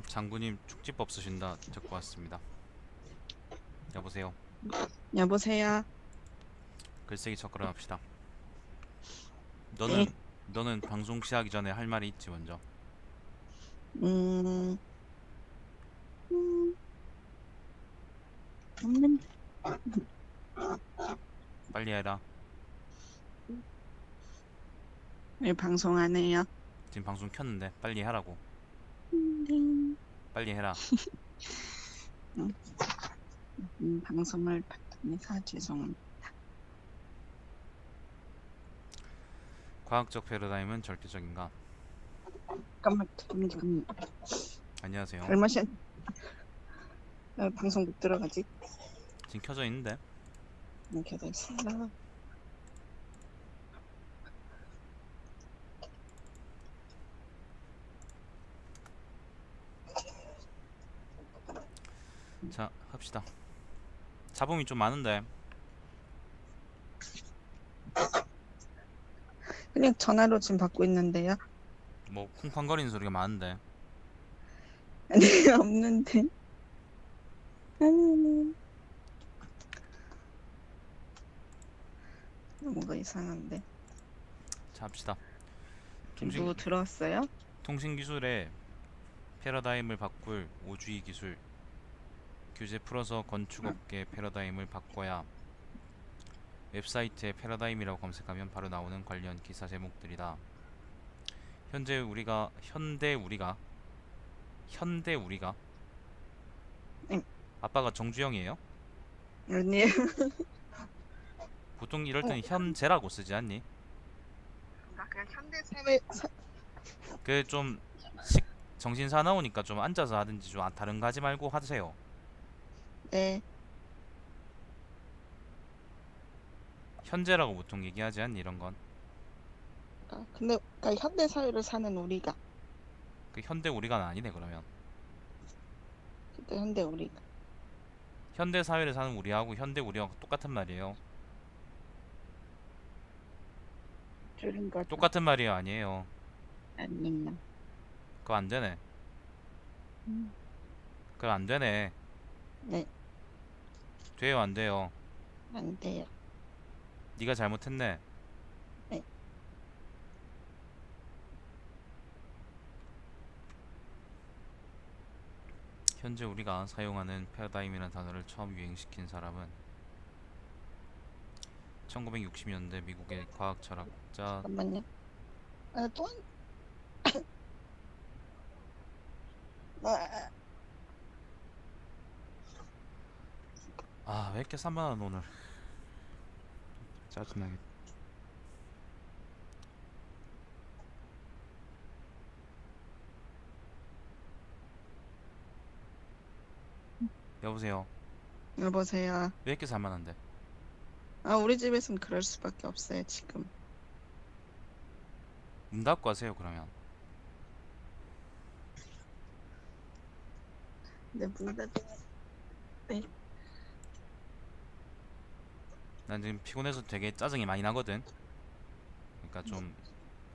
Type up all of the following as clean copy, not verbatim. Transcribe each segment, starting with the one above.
장군님 축지법 쓰신다 듣고 왔습니다. 여보세요. 여보세요? 글쓰기 첫걸음 합시다. 네. 너는 방송 시작하기 전에 할 말이 있지 먼저. 음, 음, 없는, 빨리 해라. 왜 방송 안 해요? 지금 방송 켰는데 빨리 하라고. 띵. 빨리 해라. 음, 방송을 받으니까 죄송합니다. 과학적 패러다임은 절대적인가? 잠깐만, 잠깐만. 안녕하세요. 별마신, 방송 못 들어가지? 지금 켜져 있는데. 이렇게 돼 있어요. 자, 합시다. 잡음이 좀 많은데. 그냥 전화로 지금 받고 있는데요. 뭐 쿵쾅거리는 소리가 많은데. 아니, 없는데. 아니, 뭔가 이상한데. 자, 합시다. 누구 들어왔어요? 통신 기술의 패러다임을 바꿀 오주의 기술. 규제 풀어서 건축업계 패러다임을 바꿔야 웹사이트에 패러다임이라고 검색하면 바로 나오는 관련 기사 제목들이다. 현대 우리가 응. 아빠가 정주영이에요? 아니, 보통 이럴 때는 현재라고 쓰지 않니? 그냥 현대사회, 그 좀 정신 사나우니까 좀 앉아서 하든지 좀 다른 거 하지 말고 하세요. 네. 현재라고 보통 얘기하지 않니 이런 건? 근데, 그러니까 현대사회를 사는 우리가, 그 현대 우리가 아니네 그러면. 그때 현대 우리가. 현대 사회를 사는 우리하고 현대 우리하고 똑같은 말이에요. 줄인 거죠. 똑같은 말이에요 아니에요? 아니요. 그거 안 되네. 음, 그거 안 되네. 네, 돼요 안 돼요? 안 돼요. 네가 잘못했네. 네. 현재 우리가 사용하는 패러다임이라는 단어를 처음 유행시킨 사람은 1960년대 미국의 과학 철학자. 잠깐만요. 또 아, 아, 왜 이렇게 산만한 오늘. 짜증나게. 여보세요. 여보세요. 왜 이렇게 산만한데? 우리 집에서는 그럴 수밖에 없어요, 지금. 문 닫고 하세요 그러면. 근데 문 닫으면, 네. 난 지금 피곤해서 되게 짜증이 많이 나거든. 그러니까 좀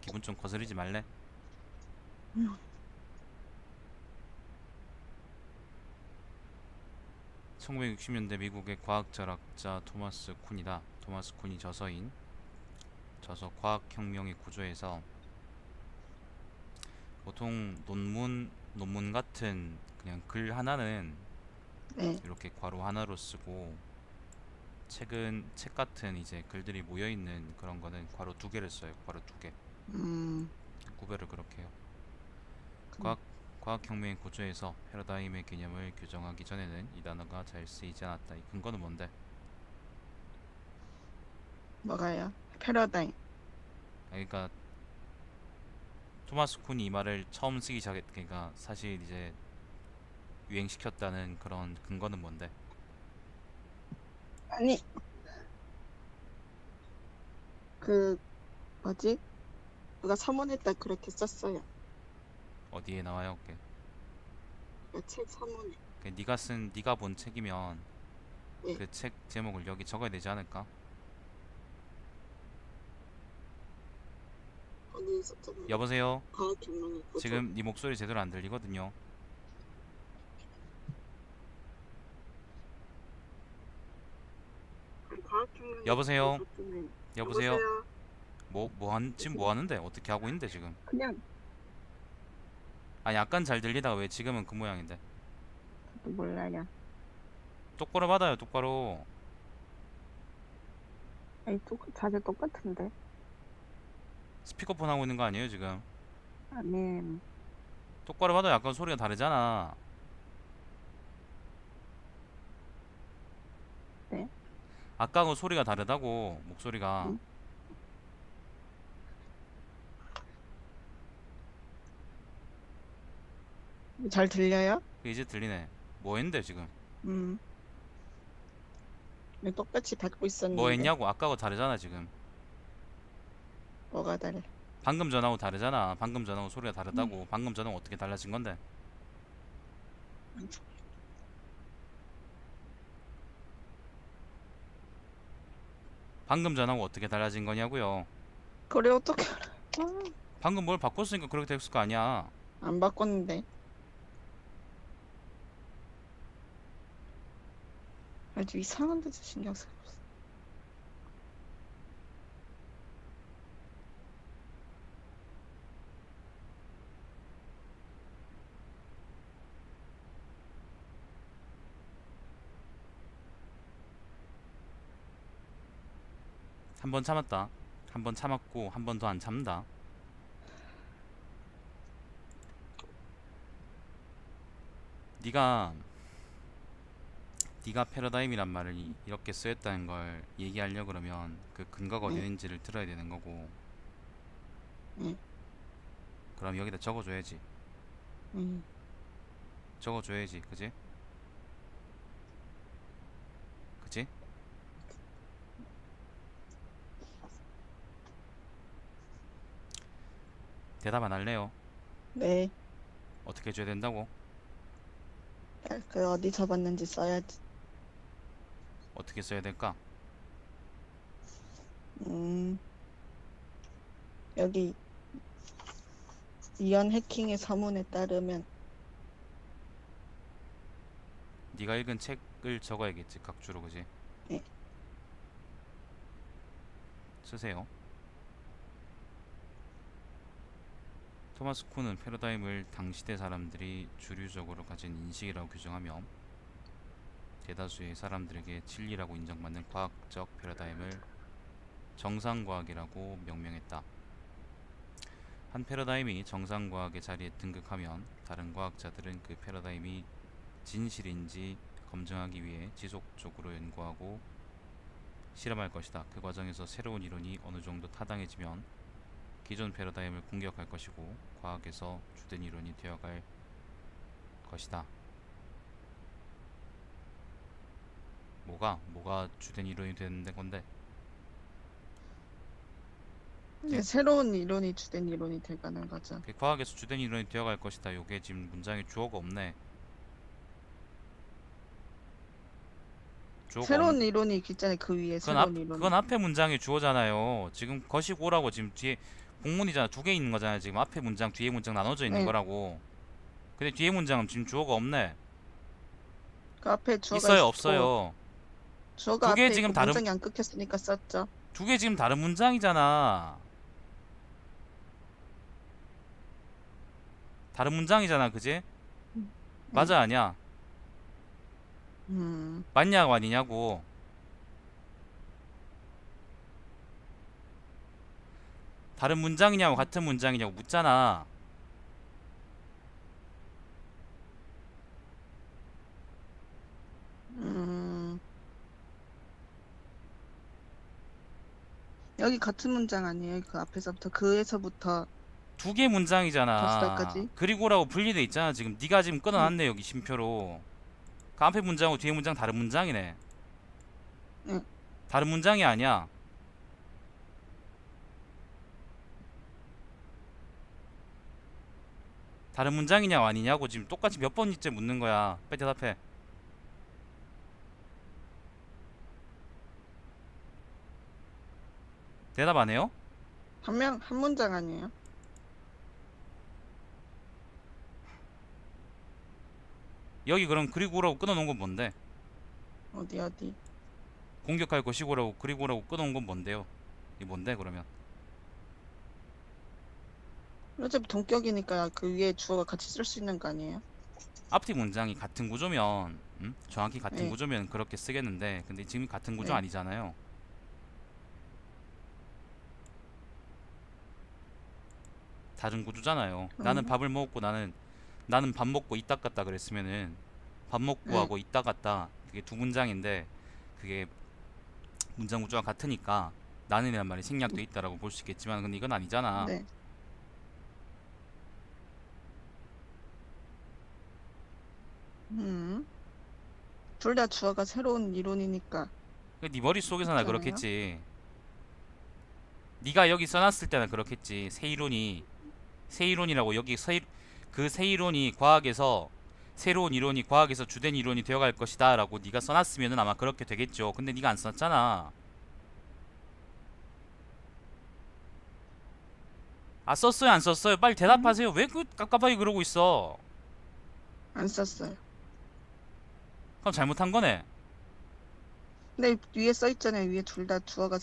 기분 좀 거스르지 말래? 음, 1960년대 미국의 과학 철학자 토마스 쿤이다. 토마스 쿤이 저서인 저서 과학혁명의 구조에서 보통 논문 같은 그냥 글 하나는 네. 이렇게 괄호 하나로 쓰고, 책 같은 이제 글들이 모여 있는 그런 거는 괄호 두 개를 써요. 괄호 두 개. 음, 구별을 그렇게 해요. 음, 과학 과학혁명의 구조에서 패러다임의 개념을 규정하기 전에는 이 단어가 잘 쓰이지 않았다. 이 근거는 뭔데? 뭐가요? 패러다임. 그러니까 토마스 쿤이 이 말을 처음 쓰기 시작했, 그러니까 사실 이제 유행시켰다는 그런 근거는 뭔데? 아니, 그, 뭐지? 누가 서문에다 그렇게 썼어요. 어디에 나와요? 그게? 그 책 서문에. 네가 본 책이면 예, 그 책 제목을 여기 적어야 되지 않을까? 어디 있었잖아요. 여보세요? 과학혁명의 구조. 지금 네 목소리 제대로 안 들리거든요. 여보세요? 여보세요? 여보세요? 지금 뭐 하는데? 어떻게 하고 있는데 지금? 그냥 아, 약간 잘 들리다가 왜 지금은 그 모양인데? 저도 몰라요. 똑바로 받아요, 똑바로. 아니 자세 똑같은데. 스피커폰 하고 있는 거 아니에요, 지금? 아니 똑바로 받아요. 약간 소리가 다르잖아. 네. 아까하고 소리가 다르다고, 목소리가. 응? 잘 들려요? 이제 들리네. 뭐 했는데, 지금? 음. 네, 똑같이 받고 뭐 있었는데 했냐고? 아까하고 다르잖아, 지금. 뭐가 다르? 방금 전하고 다르잖아. 방금 전하고 소리가 음. 다르다고. 방금 전하고 어떻게 달라진 건데? 방금 전하고 어떻게 달라진 거냐고요? 그래 어떻게 알아? 방금 뭘 바꿨으니까 그렇게 됐을 거 아니야. 안 바꿨는데. 아주 이상한 데서 신경 쓰고 있어. 한 번 참았다. 한 번 참았고 한 번 더 안 참는다. 네가 네가 패러다임이란 말을 이렇게 쓰였다는 걸 얘기하려 그러면 그 근거가 어디 응, 있는지를 들어야 되는 거고. 응, 그럼 여기다 적어줘야지. 응. 적어줘야지. 그지? 그지? 대답 안 할래요? 네. 어떻게 해줘야 된다고? 그 어디 적었는지 써야지. 어떻게 써야 될까? 음. 여기 이연 해킹의 서문에 따르면 네가 읽은 책을 적어야겠지. 각주로. 그지? 네. 쓰세요. 토마스 쿤은 패러다임을 당시대 사람들이 주류적으로 가진 인식이라고 규정하며 대다수의 사람들에게 진리라고 인정받는 과학적 패러다임을 정상과학이라고 명명했다. 한 패러다임이 정상과학의 자리에 등극하면 다른 과학자들은 그 패러다임이 진실인지 검증하기 위해 지속적으로 연구하고 실험할 것이다. 그 과정에서 새로운 이론이 어느 정도 타당해지면 기존 패러다임을 공격할 것이고 과학에서 주된 이론이 되어갈 것이다. 뭐가 주된 이론이 되는 건데? 이제 예? 새로운 이론이 주된 이론이 돼가는 거죠. 그 과학에서 주된 이론이 되어갈 것이다. 요게 지금 문장에 주어가 없네. 주어가 없. 새로운 이론이 있잖아요. 그 위에 새로운 그건 이론이. 앞에 문장에 주어잖아요. 지금 거시고 오라고 지금 뒤에 복문이잖아. 두 개 있는 거잖아요. 지금 앞에 문장, 뒤에 문장 나눠져 있는 네. 거라고. 근데 뒤에 문장은 지금 주어가 없네. 그 앞에 주어가 있어요, 있고 없어요? 주어가 두 개 앞에 지금 있고 다른 문장이 안 끊겼으니까 썼죠. 두 개 지금 다른 문장이잖아. 다른 문장이잖아, 그지? 네. 맞아, 아니야? 음. 맞냐고 아니냐고. 다른 문장이냐고 같은 문장이냐고 묻잖아. 음. 여기 같은 문장 아니에요? 그 앞에서부터 그에서부터 두 개 문장이잖아. 더스다까지. 그리고라고 분리돼 있잖아. 지금 네가 지금 응, 끊어놨네 여기 쉼표로. 그 앞에 문장하고 뒤에 문장 다른 문장이네. 응. 다른 문장이 아니야. 다른 문장이냐고 아니냐고 지금 똑같이 몇 번째 묻는 거야. 빨리 대답해. 대답 안 해요? 한 문장 아니에요? 여기 그럼 그리고라고 끊어놓은 건 뭔데? 어디 어디? 공격할 것이고라고 그리고라고 끊어온 건 뭔데요? 이 뭔데 그러면? 어차피 동격이니까 그 위에 주어가 같이 쓸 수 있는 거 아니에요? 앞뒤 문장이 같은 구조면 정확히 같은 네, 구조면 그렇게 쓰겠는데 근데 지금 같은 구조 네. 아니잖아요. 다른 구조잖아요. 나는 음, 밥을 먹었고 나는 밥 먹고 이따 갔다 그랬으면은 밥 먹고 네, 하고 이따 갔다 그게 두 문장인데 그게 문장 구조가 같으니까 나는이란 말이 생략돼 있다라고 볼 수 있겠지만 근데 이건 아니잖아. 네. 음. 둘 다 주어가 새로운 이론이니까 네 머릿속에서나 맞잖아요. 그렇겠지. 네가 여기 써놨을 때는 그렇겠지. 새 이론이라고 여기 그 새 이론이 과학에서 새로운 이론이 과학에서 주된 이론이 되어갈 것이다라고 네가 써놨으면은 아마 그렇게 되겠죠. 근데 네가 안 써놨잖아. 아 썼어요 안 썼어요? 빨리 음, 대답하세요. 왜 그 깝깝하게 그러고 있어? 안 썼어요. 그럼 잘못한 거네. 근데 위에 써 있잖아요. 위에 둘 다 주어가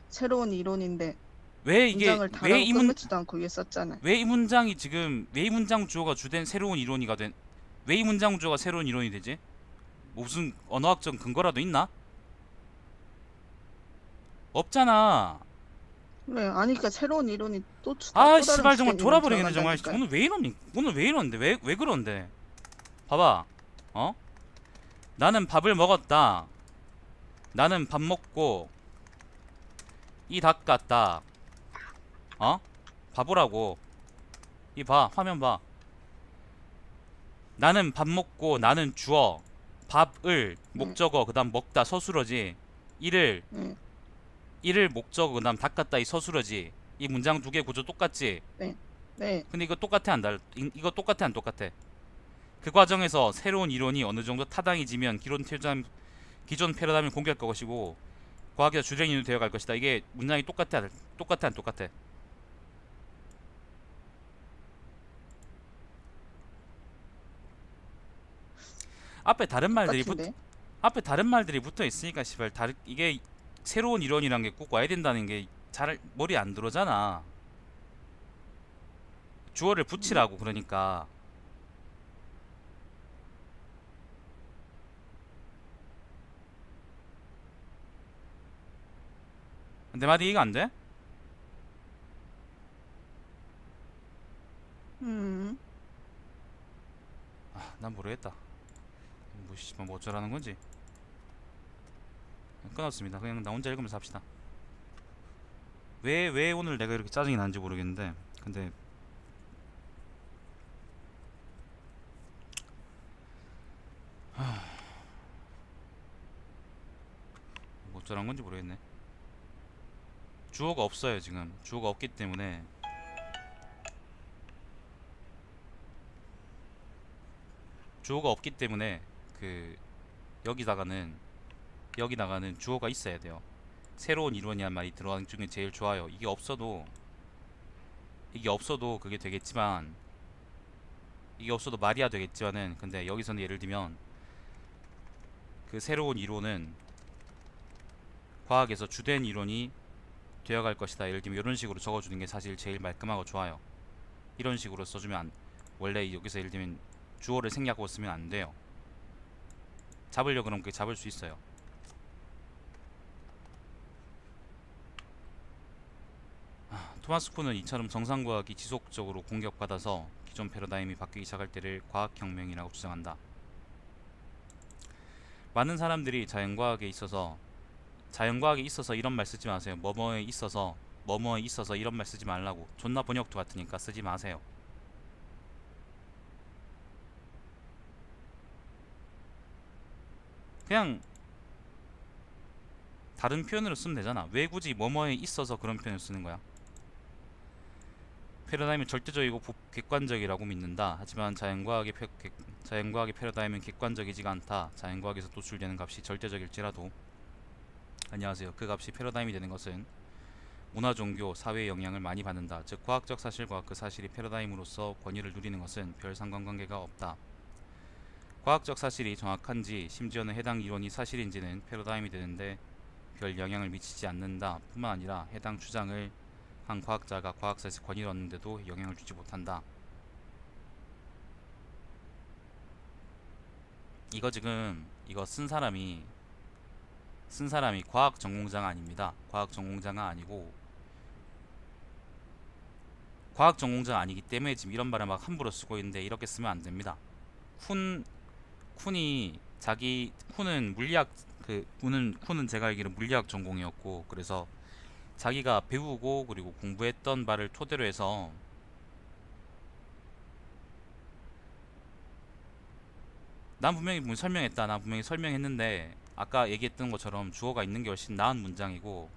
새로운 이론인데 왜 이게 문장을 다라고 끝맺지도 않고 위에 썼잖아요. 왜 이 문장이 지금 왜 이 문장 주어가 주된 새로운 이론이가 된 왜 이 문장 주어가 새로운 이론이 되지? 뭐 무슨 언어학적 근거라도 있나? 없잖아. 왜? 아니, 그러니까 새로운 이론이 아 또 다른 씨발 정말 주된 이론이 돌아버리겠네 정말. 들어간다니까요. 오늘 왜 이러니? 오늘 왜 이런데? 왜 그런데? 봐봐. 어? 나는 밥을 먹었다. 나는 밥 먹고 이 닭 같다. 어? 바보라고. 이 봐. 화면 봐. 나는 밥 먹고 나는 주어. 밥을 네, 목적어 그다음 먹다 서술어지. 이를 네, 이를 목적어 그다음 닭 같다 이 서술어지. 이 문장 두 개 구조 똑같지? 네, 네. 근데 이거 똑같아 안 달? 이거 똑같아 안 똑같아? 그 과정에서 새로운 이론이 어느 정도 타당해지면 기존 패러다임을 공개할 것이고 과학에서 주된 이론이 되어갈 것이다. 이게 문장이 똑같아 안 똑같아? 앞에 다른 말들이 붙 똑같은데. 앞에 다른 말들이 붙어 있으니까 시발 이게 새로운 이론이란 게 꼭 와야 된다는 게 잘 머리 안 들어잖아. 주어를 음, 붙이라고 그러니까. 내 말이 이해가 안 돼? 음, 난 모르겠다. 뭐 씨발 뭐 어쩌라는 건지. 끊었습니다. 그냥 나 혼자 읽으면서 합시다. 왜 오늘 내가 이렇게 짜증이 나는지 모르겠는데 근데 뭐 어쩌라는 건지 모르겠네. 주어가 없어요 지금. 주어가 없기 때문에 주어가 없기 때문에 그 여기다가는 여기다가는 주어가 있어야 돼요. 새로운 이론이란 말이 들어가는 중에 제일 좋아요. 이게 없어도 그게 되겠지만 이게 없어도 말이야 되겠지만은 근데 여기서는 예를 들면 그 새로운 이론은 과학에서 주된 이론이 되어갈 것이다. 예를 들면 이런 식으로 적어주는 게 사실 제일 말끔하고 좋아요. 이런 식으로 써주면 원래 여기서 예를 들면 주어를 생략하고 쓰면 안 돼요. 잡으려고 그러면 그게 잡을 수 있어요. 토마스 쿤은 이처럼 정상과학이 지속적으로 공격받아서 기존 패러다임이 바뀌기 시작할 때를 과학혁명이라고 주장한다. 많은 사람들이 자연과학에 있어서 이런 말 쓰지 마세요. 뭐뭐에 있어서 이런 말 쓰지 말라고. 존나 번역도 같으니까 쓰지 마세요. 그냥 다른 표현으로 쓰면 되잖아. 왜 굳이 뭐뭐에 있어서 그런 표현을 쓰는 거야? 패러다임은 절대적이고 객관적이라고 믿는다. 하지만 자연과학의 패러다임은 객관적이지가 않다. 자연과학에서 도출되는 값이 절대적일지라도 안녕하세요. 그 값이 패러다임이 되는 것은 문화, 종교, 사회의 영향을 많이 받는다. 즉 과학적 사실과 그 사실이 패러다임으로서 권위를 누리는 것은 별 상관관계가 없다. 과학적 사실이 정확한지 심지어는 해당 이론이 사실인지는 패러다임이 되는데 별 영향을 미치지 않는다 뿐만 아니라 해당 주장을 한 과학자가 과학사에서 권위를 얻는데도 영향을 주지 못한다. 이거 지금 이거 쓴 사람이 과학 전공자가 아닙니다. 과학 전공자가 아니고 과학 전공자가 아니기 때문에 지금 이런 말을 막 함부로 쓰고 있는데 이렇게 쓰면 안 됩니다. 쿤은 물리학 쿤은 제가 알기로 물리학 전공이었고 그래서 자기가 배우고 그리고 공부했던 바를 토대로 해서 난 분명히 설명했다. 난 분명히 설명했는데 아까 얘기했던 것처럼 주어가 있는 게 훨씬 나은 문장이고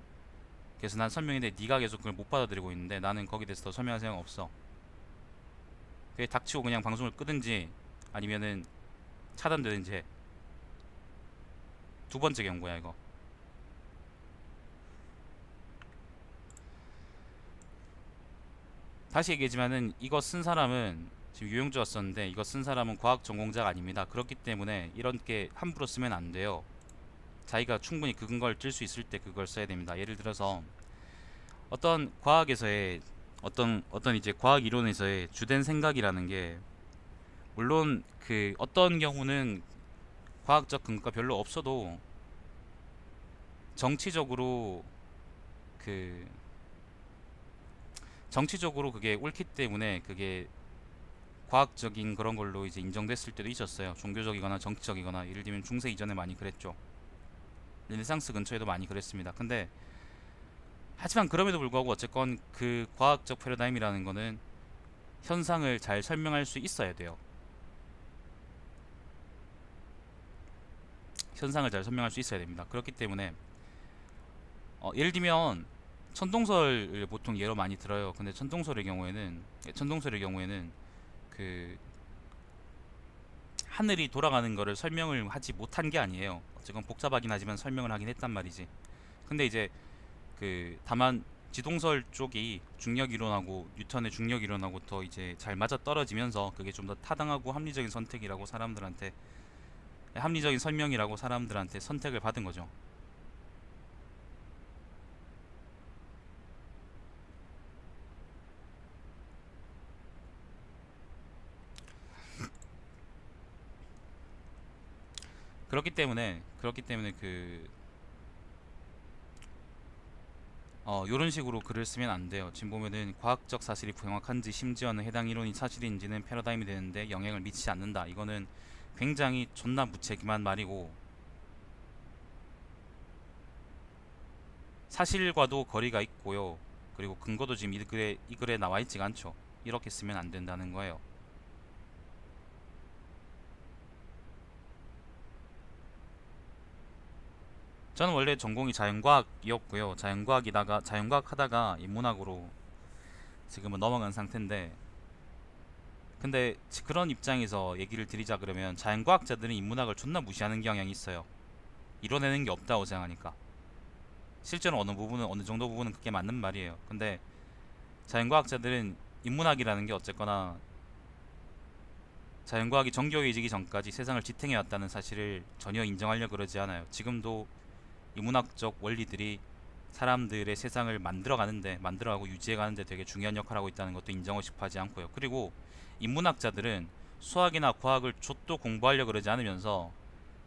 그래서 난 설명했는데 네가 계속 그걸 못 받아들이고 있는데 나는 거기에 대해서 더 설명할 생각 없어. 그게 닥치고 그냥 방송을 끄든지 아니면은 차단되든지 해. 두 번째 경고야 이거. 다시 얘기하지만은 이거 쓴 사람은 지금 유용주가 썼는데 이거 쓴 사람은 과학 전공자가 아닙니다. 그렇기 때문에 이렇게 함부로 쓰면 안 돼요. 자기가 충분히 그 근거를 들 수 있을 때 그걸 써야 됩니다. 예를 들어서 어떤 과학에서의 어떤 이제 과학 이론에서의 주된 생각이라는 게 물론 그 어떤 경우는 과학적 근거가 별로 없어도 정치적으로 그 정치적으로 그게 옳기 때문에 그게 과학적인 그런 걸로 이제 인정됐을 때도 있었어요. 종교적이거나 정치적이거나 예를 들면 중세 이전에 많이 그랬죠. 르네상스 근처에도 많이 그랬습니다. 근데 하지만 그럼에도 불구하고 어쨌건 그 과학적 패러다임이라는 거는 현상을 잘 설명할 수 있어야 돼요. 현상을 잘 설명할 수 있어야 됩니다. 그렇기 때문에 예를 들면 천동설을 보통 예로 많이 들어요. 근데 천동설의 경우에는 그 하늘이 돌아가는 거를 설명을 하지 못한 게 아니에요. 어쨌건 복잡하긴 하지만 설명을 하긴 했단 말이지. 근데 이제 그 다만 지동설 쪽이 중력 이론하고 뉴턴의 중력 이론하고 더 이제 잘 맞아 떨어지면서 그게 좀 더 타당하고 합리적인 선택이라고 사람들한테 합리적인 설명이라고 사람들한테 선택을 받은 거죠. 그렇기 때문에 요런 식으로 글을 쓰면 안 돼요. 지금 보면은 과학적 사실이 정확한지 심지어는 해당 이론이 사실인지는 패러다임이 되는데 영향을 미치지 않는다. 이거는 굉장히 존나 무책임한 말이고 사실과도 거리가 있고요. 그리고 근거도 지금 이 글에 나와 있지가 않죠. 이렇게 쓰면 안 된다는 거예요. 저는 원래 전공이 자연과학이었고요. 자연과학 하다가 인문학으로 지금은 넘어간 상태인데 근데 그런 입장에서 얘기를 드리자 그러면 자연과학자들은 인문학을 존나 무시하는 경향이 있어요. 이뤄내는 게 없다고 생각하니까. 실제로 어느 정도 부분은 그게 맞는 말이에요. 근데 자연과학자들은 인문학이라는 게 어쨌거나 자연과학이 정교해지기 전까지 세상을 지탱해왔다는 사실을 전혀 인정하려고 그러지 않아요. 지금도 인문학적 원리들이 사람들의 세상을 만들어가고 유지해가는데 되게 중요한 역할을 하고 있다는 것도 인정을 싶어하지 않고요. 그리고 인문학자들은 수학이나 과학을 좆도 공부하려고 그러지 않으면서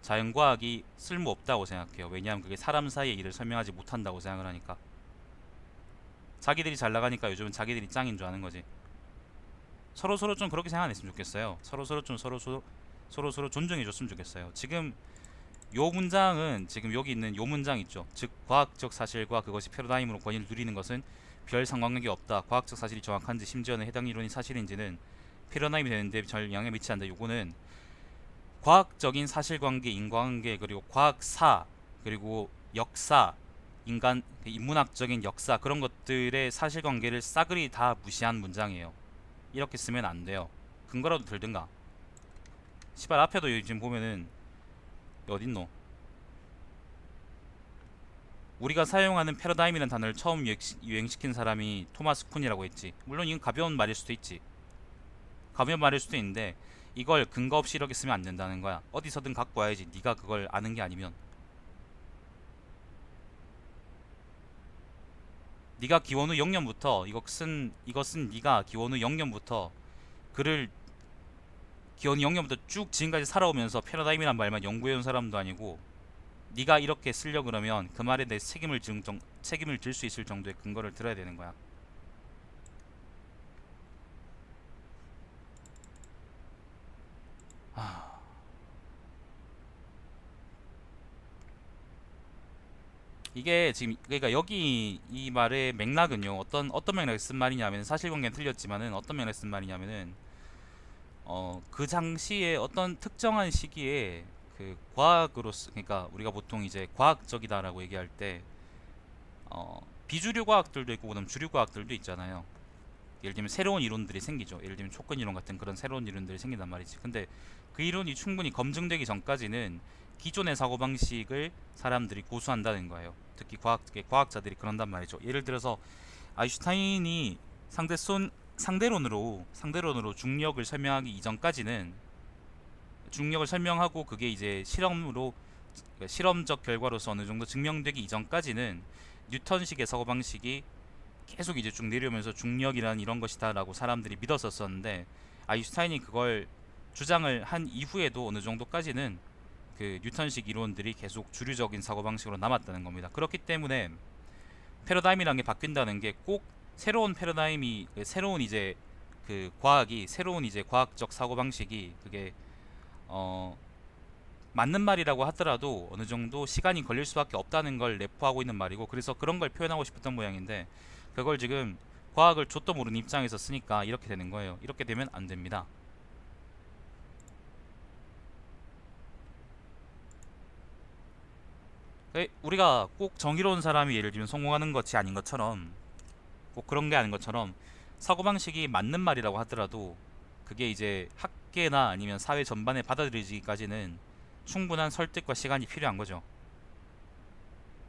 자연과학이 쓸모없다고 생각해요. 왜냐하면 그게 사람 사이의 일을 설명하지 못한다고 생각을 하니까. 자기들이 잘 나가니까 요즘은 자기들이 짱인 줄 아는 거지. 서로 좀 그렇게 생각 안 했으면 좋겠어요. 서로 존중해 줬으면 좋겠어요. 지금 지금 여기 있는 요 문장 있죠. 즉 과학적 사실과 그것이 패러다임으로 권위를 누리는 것은 별 상관관계 없다. 과학적 사실이 정확한지 심지어는 해당 이론이 사실인지는 패러다임이 되는데 별 영향을 미치지 않는다. 요거는 과학적인 사실관계, 인과관계, 그리고 과학사, 그리고 역사, 인문학적인 역사 그런 것들의 사실관계를 싸그리 다 무시한 문장이에요. 이렇게 쓰면 안 돼요. 근거라도 들든가. 시발 앞에도 지금 보면은 어딨노? 우리가 사용하는 패러다임이라는 단어를 처음 유행시킨 사람이 토마스 쿤이라고 했지. 물론 이건 가벼운 말일 수도 있지. 가벼운 말일 수도 있는데 이걸 근거 없이 이렇게 쓰면 안 된다는 거야. 어디서든 갖고 와야지. 네가 그걸 아는 게 아니면. 네가 기원 후 0년부터 이거 쓴 네가 기원 후 0년부터 글을 기원 후 0년부터 쭉 지금까지 살아오면서 패러다임이란 말만 연구해온 사람도 아니고 네가 이렇게 쓰려 그러면 그 말에 대해 책임을 질 수 있을 정도의 근거를 들어야 되는 거야. 이게 지금 그러니까 여기 이 말의 맥락은요. 어떤 맥락에 쓴 말이냐면 사실관계는 틀렸지만은 어떤 맥락에 쓴 말이냐면은 그 당시에 어떤 특정한 시기에 그 그러니까 우리가 보통 이제 과학적이다라고 얘기할 때 비주류 과학들도 있고 그다음 주류 과학들도 있잖아요. 예를 들면 새로운 이론들이 생기죠. 예를 들면 촉근 이론 같은 그런 새로운 이론들이 생긴단 말이지. 근데 그 이론이 충분히 검증되기 전까지는 기존의 사고 방식을 사람들이 고수한다는 거예요. 특히 과학자들이 그런단 말이죠. 예를 들어서 아인슈타인이 상대론으로 중력을 설명하기 이전까지는 중력을 설명하고 그게 이제 실험적 결과로서 어느 정도 증명되기 이전까지는 뉴턴식의 사고 방식이 계속 이제 쭉 내려오면서 중력이란 이런 것이다라고 사람들이 믿었었는데 아인슈타인이 그걸 주장을 한 이후에도 어느 정도까지는 그 뉴턴식 이론들이 계속 주류적인 사고방식으로 남았다는 겁니다. 그렇기 때문에 패러다임이라는 게 바뀐다는 게 꼭 새로운 패러다임이 새로운 이제 그 과학이 새로운 이제 과학적 사고방식이 그게 어 맞는 말이라고 하더라도 어느 정도 시간이 걸릴 수밖에 없다는 걸 내포하고 있는 말이고 그래서 그런 걸 표현하고 싶었던 모양인데 그걸 지금 과학을 좆도 모르는 입장에서 쓰니까 이렇게 되는 거예요. 이렇게 되면 안 됩니다. 우리가 꼭 정의로운 사람이 예를 들면 성공하는 것이 아닌 것처럼 꼭 그런 게 아닌 것처럼 사고방식이 맞는 말이라고 하더라도 그게 이제 학계나 아니면 사회 전반에 받아들여지기까지는 충분한 설득과 시간이 필요한 거죠.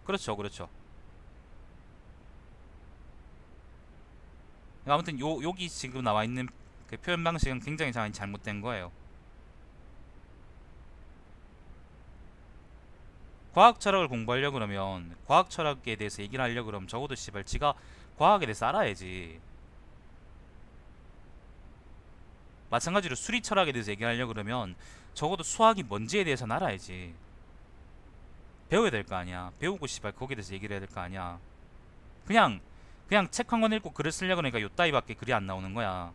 그렇죠, 그렇죠. 아무튼 여기 지금 나와 있는 그 표현 방식은 굉장히 잘못된 거예요. 과학 철학을 공부하려고 그러면 과학 철학에 대해서 얘기를 하려고 그러면 적어도 씨발 지가 과학에 대해서 알아야지. 마찬가지로 수리 철학에 대해서 얘기하려고 그러면 적어도 수학이 뭔지에 대해서는 알아야지. 배워야 될 거 아니야. 배우고 씨발 거기에 대해서 얘기를 해야 될 거 아니야. 그냥 책 한 권 읽고 글을 쓰려고 하니까 요따위밖에 글이 안 나오는 거야.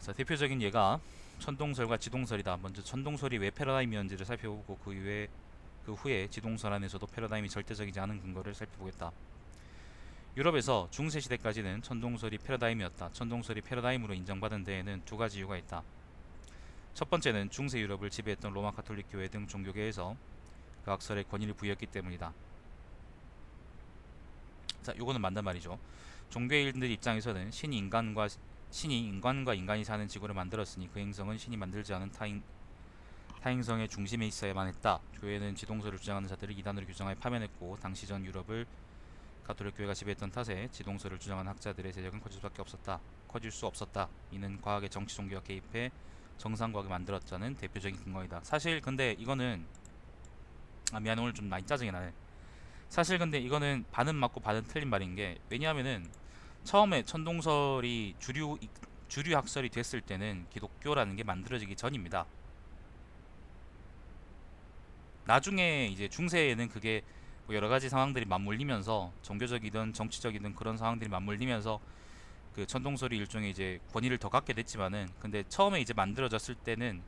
자, 대표적인 예가 천동설과 지동설이다. 먼저 천동설이 왜 패러다임이었는지를 살펴보고 그 후에 지동설 안에서도 패러다임이 절대적이지 않은 근거를 살펴보겠다. 유럽에서 중세 시대까지는 천동설이 패러다임이었다. 천동설이 패러다임으로 인정받은 데에는 두 가지 이유가 있다. 첫 번째는 중세 유럽을 지배했던 로마 가톨릭 교회 등 종교계에서 그 학설에 권위를 부여했기 때문이다. 자, 요거는 맞는 말이죠. 종교인들 입장에서는 신이 인간과 인간이 사는 지구를 만들었으니 그 행성은 신이 만들지 않은 타행성의 중심에 있어야만 했다. 교회는 지동설을 주장하는 자들을 이단으로 규정하여 파면했고 당시 전 유럽을 가톨릭 교회가 지배했던 탓에 지동설을 주장하는 학자들의 세력은 커질 수 없었다. 이는 과학의 정치 종교가 개입해 정상과학을 만들었자는 대표적인 근거이다. 사실 근데 이거는 미안해 오늘 좀 많이 짜증이 나네. 사실 근데 이거는 반은 맞고 반은 틀린 말인 게 왜냐하면은 처음에 천동설이 주류 학설이 됐을 때는 기독교라는 게 만들어지기 전입니다. 나중에 이제 중세에는 그게 뭐 여러 가지 상황들이 맞물리면서 종교적이든 정치적이든 그런 상황들이 맞물리면서 그 천동설이 일종의 이제 권위를 더 갖게 됐지만은 근데 처음에 이제 만들어졌을 때는